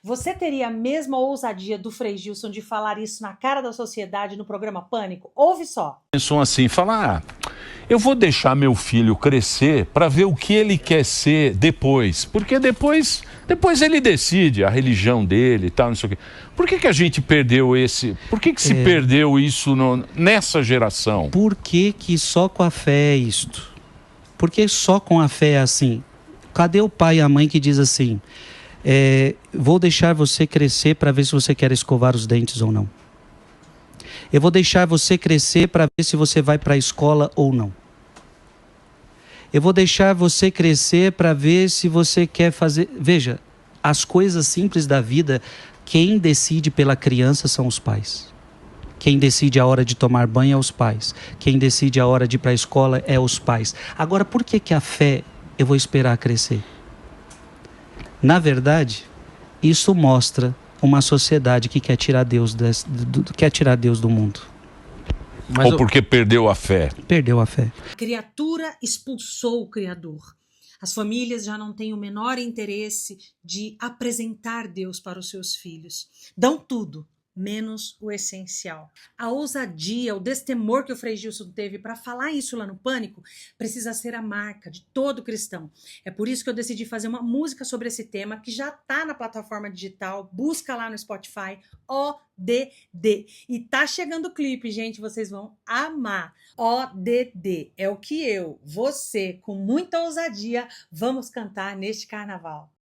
Você teria a mesma ousadia do Frei Gilson de falar isso na cara da sociedade no programa Pânico? Ouve só. Pensou assim, falar, eu vou deixar meu filho crescer para ver o que ele quer ser depois, porque depois ele decide a religião dele e tal, não sei o quê. Por que a gente perdeu por que se perdeu isso nessa geração? Por que só com a fé é isto? Por que só com a fé é assim? Cadê o pai e a mãe que diz assim, vou deixar você crescer para ver se você quer escovar os dentes ou não? Eu vou deixar você crescer para ver se você vai para a escola ou não. Eu vou deixar você crescer para ver se você quer fazer... Veja, as coisas simples da vida, quem decide pela criança são os pais. Quem decide a hora de tomar banho é os pais. Quem decide a hora de ir para a escola é os pais. Agora, por que a fé eu vou esperar crescer? Na verdade, isso mostra uma sociedade que quer tirar Deus do mundo. Ou porque perdeu a fé? Perdeu a fé. A criatura expulsou o Criador. As famílias já não têm o menor interesse de apresentar Deus para os seus filhos. Dão tudo, menos o essencial. A ousadia, o destemor que o Frei Gilson teve para falar isso lá no Pânico precisa ser a marca de todo cristão. É por isso que eu decidi fazer uma música sobre esse tema que já está na plataforma digital. Busca lá no Spotify, ODD. E tá chegando o clipe, gente, vocês vão amar. ODD é o que você, com muita ousadia, vamos cantar neste carnaval.